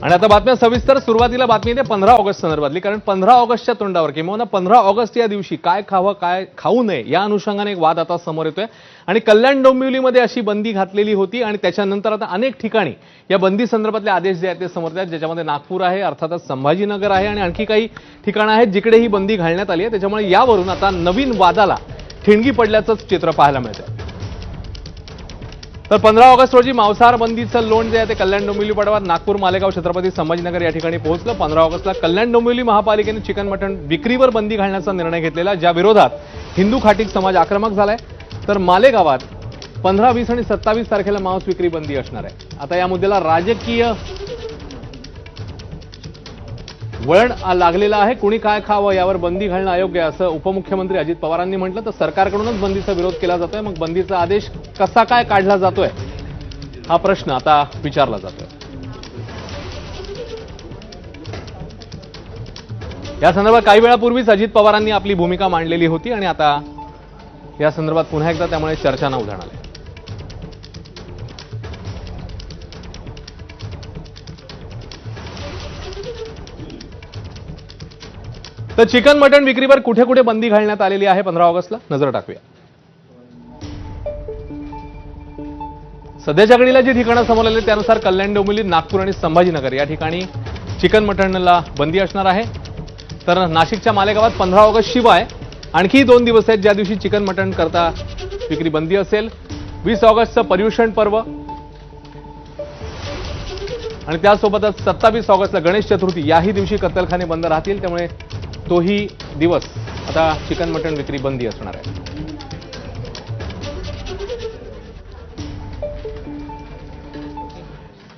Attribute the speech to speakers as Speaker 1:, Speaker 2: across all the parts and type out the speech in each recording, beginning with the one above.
Speaker 1: आणि आता बातम्या सविस्तर. सुरुवातीला बातमी आहे 15 ऑगस्ट संदर्भातली, कारण 15 ऑगस्टच्या तोंडावर किंवा 15 ऑगस्ट या दिवशी काय खावं काय खाऊ नये या अनुषंगाने एक वाद आता समोर येतोय. आणि कल्याण डोंबिवलीमध्ये अशी बंदी घातलेली होती आणि त्याच्यानंतर आता अनेक ठिकाणी या बंदी संदर्भातले आदेश जे आहेत ते समोर येत आहेत, ज्याच्यामध्ये नागपूर आहे, अर्थातच संभाजीनगर आहे आणि आणखी काही ठिकाणं आहेत जिकडे ही बंदी घालण्यात आली आहे. त्याच्यामुळे यावरून आता नवीन वादाला ठिणगी पडल्याचंच चित्र पाहायला मिळतंय. तर 15 ऑगस्ट रोजी मांसाहार बंदीचं लोण जे आहे ते कल्याण डोंबिवली पडवार, नागपूर, मालेगाव, छत्रपती संभाजीनगर या ठिकाणी पोहोचलं. 15 ऑगस्टला कल्याण डोंबिवली महापालिकेने चिकन मटण विक्रीवर बंदी घालण्याचा निर्णय घेतलेला, ज्या विरोधात हिंदू खाटीक समाज आक्रमक झालाय. तर मालेगावात 15, 20 आणि 27 तारखेला मांस विक्री बंदी असणार आहे. आता या मुद्द्याला राजकीय वळण लागलेलं आहे. कुणी काय खावं यावर बंदी घालणं अयोग्य आहे असं उपमुख्यमंत्री अजित पवारांनी म्हटलं. तर सरकारकडूनच बंदीचा विरोध केला जातोय. मग बंदीचा आदेश कसा काय काढला जातोय हा प्रश्न आता विचारला जातोय. या संदर्भात काही वेळापूर्वीच अजित पवारांनी आपली भूमिका मांडलेली होती आणि आता या संदर्भात पुन्हा एकदा त्यामुळे चर्चा न उधाण आली. तर चिकन मटण विक्रीवर कुठे कुठे बंदी घालण्यात आलेली आहे 15 ऑगस्टला नजर टाकूया. सध्याच्या घडीला जी ठिकाणं समोर आली त्यानुसार कल्याण डोंबिवली, नागपूर आणि संभाजीनगर या ठिकाणी चिकन मटणला बंदी असणार आहे. तर नाशिकच्या मालेगावात 15 ऑगस्ट शिवाय आणखी 2 दिवस आहेत ज्या दिवशी चिकन मटण करता विक्री बंदी असेल. 20 ऑगस्टचं पर्युषण पर्व आणि त्यासोबतच 27 ऑगस्टला गणेश चतुर्थी याही दिवशी कत्तलखाने बंद राहतील. त्यामुळे तोही दिवस आता चिकन मटण विक्री बंदी असणार आहे.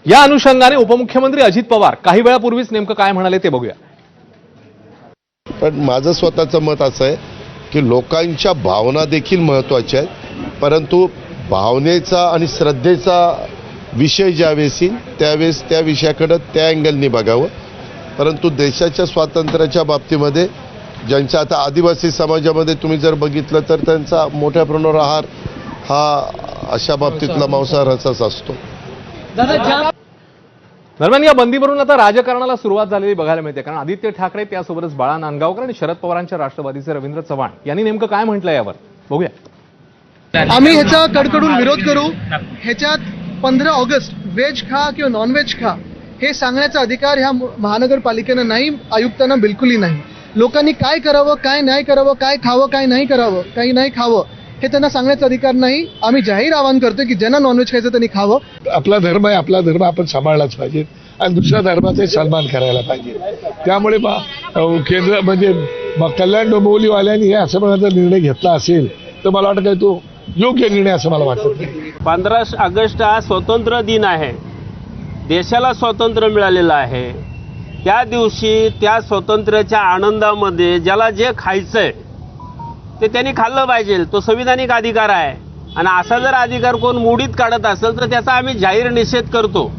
Speaker 1: या अनुषंगाने उपमुख्यमंत्री अजित पवार काही वेळापूर्वीच नेमकं काय म्हणाले ते बघूया.
Speaker 2: पण माझं स्वतःचं मत असं आहे की लोकांच्या भावना देखील महत्त्वाच्या आहेत, परंतु भावनेचा आणि श्रद्धेचा विषय ज्यावेळेस येईल त्यावेळेस त्या विषयाकडे त्या अँगलनी बघावं. परंतु देशाच्या स्वातंत्र्याच्या बाबतीमध्ये ज्यांच्या आता आदिवासी समाजामध्ये तुम्ही जर बघितलं तर त्यांचा मोठ्या प्रमाणावर आहार हा अशा बाबतीतला मांसाहाराचाच असतो.
Speaker 1: दरम्यान या बंदीवरून आता राजकारणाला सुरुवात झालेली बघायला मिळते, कारण आदित्य ठाकरे त्यासोबतच बाळा नांदगावकर आणि शरद पवारांच्या राष्ट्रवादीचे रवींद्र चव्हाण यांनी नेमकं काय म्हटलं यावर बघूया.
Speaker 3: आम्ही ह्याचा कडकडून विरोध करू. ह्याच्यात 15 ऑगस्ट व्हेज खा किंवा नॉन व्हेज खा हे सांगण्याचा अधिकार ह्या महानगरपालिकेनं नाही, आयुक्तांना बिलकुलही नाही. लोकांनी काय करावं काय नाही करावं, काय खावं काय नाही करावं, काही नाही खावं हे त्यांना सांगण्याचा अधिकार नाही. आम्ही जाहीर आवाहन करतोय की ज्यांना नॉनव्हेज खायचं त्यांनी खावं.
Speaker 4: आपला धर्म आहे, आपला धर्म आपण सांभाळलाच पाहिजे आणि दुसऱ्या धर्माचा सन्मान करायला पाहिजे. त्यामुळे केंद्र म्हणजे कल्याण डोंबिवलीवाल्यांनी हे असं म्हणायचा निर्णय घेतला असेल तर मला वाटतं काय तो योग्य निर्णय असं मला वाटत नाही.
Speaker 5: 15 ऑगस्ट हा स्वतंत्र दिन आहे, देशाला स्वातंत्र्य मिळालेलं आहे. त्या दिवशी त्या स्वातंत्र्याच्या आनंदामध्ये ज्याला जे खायचंय ते त्यांनी खाल्लं पाहिजे. तो संविधानिक अधिकार आहे आणि असा जर अधिकार कोण मोडीत काढत असेल तर त्याचा आम्ही जाहीर निषेध करतो.